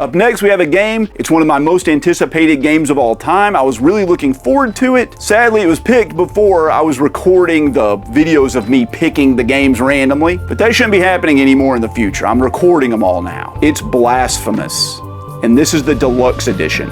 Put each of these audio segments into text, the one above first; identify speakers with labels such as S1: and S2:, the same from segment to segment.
S1: Up next, we have a game. It's one of my most anticipated games of all time. I was really looking forward to it. Sadly, it was picked before I was recording the videos of me picking the games randomly, but that shouldn't be happening anymore in the future. I'm recording them all now. It's Blasphemous, and this is the deluxe edition.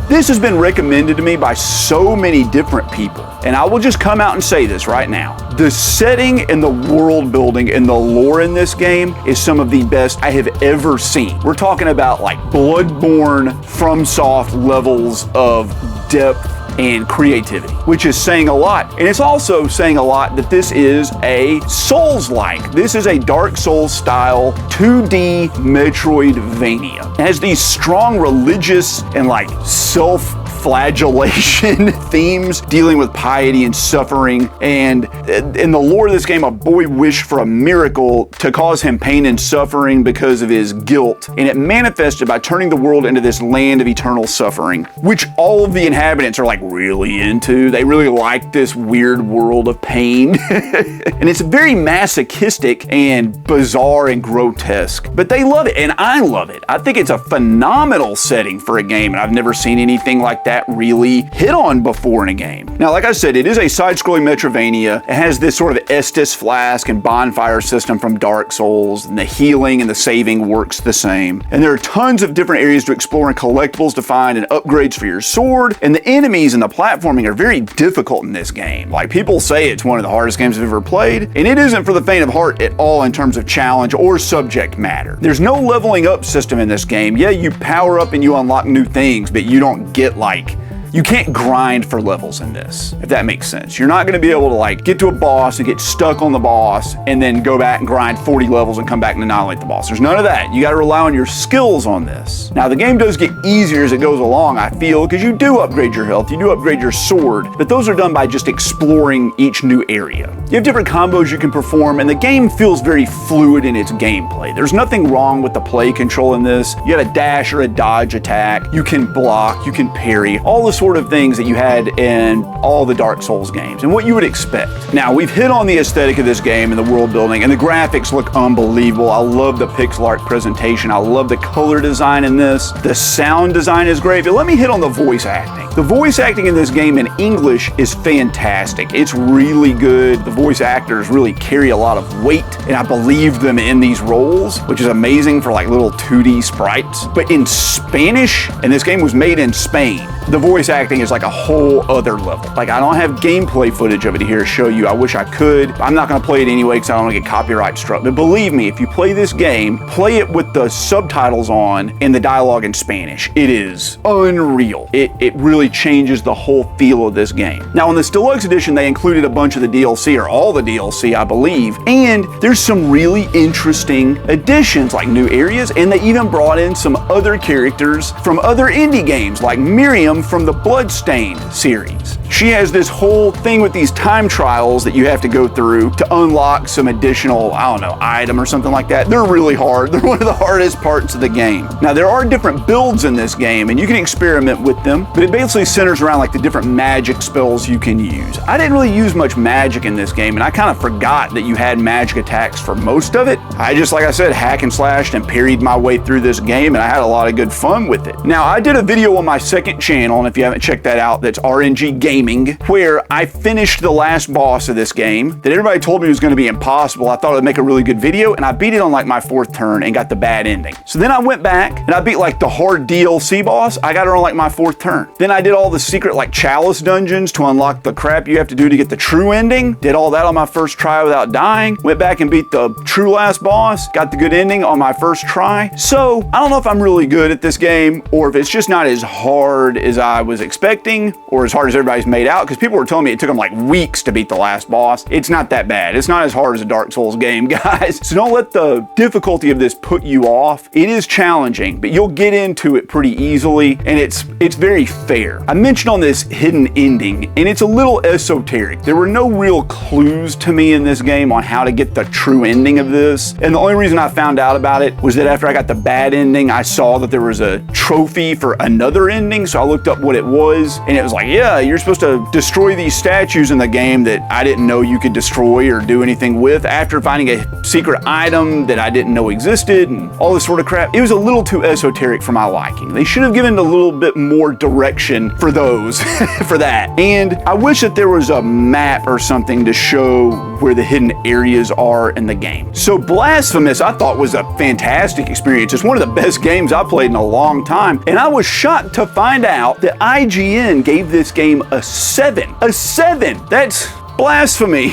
S1: This has been recommended to me by so many different people, and I will just come out and say this right now. The setting and the world building and the lore in this game is some of the best I have ever seen. We're talking about like Bloodborne, FromSoft levels of depth and creativity, which is saying a lot. And it's also saying a lot that this is a Soulslike. This is a Dark Souls style 2D Metroidvania. It has these strong religious and like self-flagellation themes dealing with piety and suffering. And in the lore of this game, a boy wished for a miracle to cause him pain and suffering because of his guilt. And it manifested by turning the world into this land of eternal suffering, which all of the inhabitants are like really into. They really like this weird world of pain. And it's very masochistic and bizarre and grotesque, but they love it and I love it. I think it's a phenomenal setting for a game, and I've never seen anything like that really hit on before in a game. Now, like I said, it is a side-scrolling Metroidvania. It has this sort of Estus flask and bonfire system from Dark Souls, and the healing and the saving works the same. And there are tons of different areas to explore and collectibles to find and upgrades for your sword, and the enemies and the platforming are very difficult in this game. Like, people say it's one of the hardest games I've ever played, and it isn't for the faint of heart at all in terms of challenge or subject matter. There's no leveling up system in this game. Yeah, you power up and you unlock new things, but you don't get like, you can't grind for levels in this, if that makes sense. You're not gonna be able to like get to a boss and get stuck on the boss and then go back and grind 40 levels and come back and annihilate the boss. There's none of that. You gotta rely on your skills on this. Now, the game does get easier as it goes along, I feel, because you do upgrade your health, you do upgrade your sword, but those are done by just exploring each new area. You have different combos you can perform, and the game feels very fluid in its gameplay. There's nothing wrong with the play control in this. You have a dash or a dodge attack, you can block, you can parry, all this sort of things that you had in all the Dark Souls games and what you would expect. Now, we've hit on the aesthetic of this game and the world building, and the graphics look unbelievable. I love the pixel art presentation. I love the color design in this. The sound design is great, but let me hit on the voice acting. The voice acting in this game in English is fantastic. It's really good. The voice actors really carry a lot of weight, and I believe them in these roles, which is amazing for like little 2D sprites. But in Spanish, and this game was made in Spain, the voice acting is like a whole other level. Like, I don't have gameplay footage of it here to show you. I wish I could. I'm not gonna play it anyway because I don't want to get copyright struck. But believe me, if you play this game, play it with the subtitles on and the dialogue in Spanish. It is unreal. It really changes the whole feel of this game. Now, in this deluxe edition, they included a bunch of the DLC, or all the DLC, I believe, and there's some really interesting additions, like new areas, and they even brought in some other characters from other indie games, like Miriam from the Bloodstained series. She has this whole thing with these time trials that you have to go through to unlock some additional, I don't know, item or something like that. They're really hard. They're one of the hardest parts of the game. Now, there are different builds in this game, and you can experiment with them, but it basically centers around like the different magic spells you can use. I didn't really use much magic in this game, and I kind of forgot that you had magic attacks for most of it. I just, like I said, hack and slashed and parried my way through this game, and I had a lot of good fun with it. Now, I did a video on my second channel, and if you haven't checked that out, that's RNG Gaming, where I finished the last boss of this game that everybody told me was going to be impossible. I thought it would make a really good video, and I beat it on like my 4th turn and got the bad ending. So then I went back and I beat like the hard DLC boss. I got her on like my 4th turn. Then I did all the secret like chalice dungeons to unlock the crap you have to do to get the true ending. Did all that on my first try without dying. Went back and beat the true last boss. Got the good ending on my first try. So I don't know if I'm really good at this game, or if it's just not as hard as I was expecting, or as hard as everybody's made out, because people were telling me it took them like weeks to beat the last boss. It's not that bad. It's not as hard as a Dark Souls game, guys. So don't let the difficulty of this put you off. It is challenging, but you'll get into it pretty easily, and it's very fair. I mentioned on this hidden ending, and it's a little esoteric. There were no real clues to me in this game on how to get the true ending of this, and the only reason I found out about it was that after I got the bad ending, I saw that there was a trophy for another ending, so I looked up what it was, and it was like, yeah, you're supposed supposed to destroy these statues in the game that I didn't know you could destroy or do anything with after finding a secret item that I didn't know existed and all this sort of crap. It was a little too esoteric for my liking. They should have given a little bit more direction for those, for that. And I wish that there was a map or something to show where the hidden areas are in the game. So Blasphemous, I thought, was a fantastic experience. It's one of the best games I played in a long time. And I was shocked to find out that IGN gave this game a 7. A 7! That's blasphemy.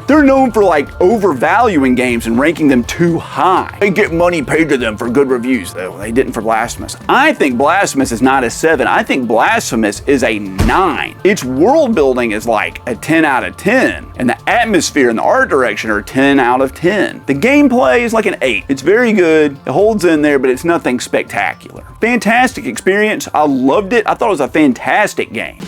S1: They're known for like overvaluing games and ranking them too high. They get money paid to them for good reviews, though. They didn't for Blasphemous. I think Blasphemous is not a 7. I think Blasphemous is a 9. Its world building is like a 10 out of 10. And the atmosphere and the art direction are 10 out of 10. The gameplay is like an 8. It's very good. It holds in there, but it's nothing spectacular. Fantastic experience. I loved it. I thought it was a fantastic game.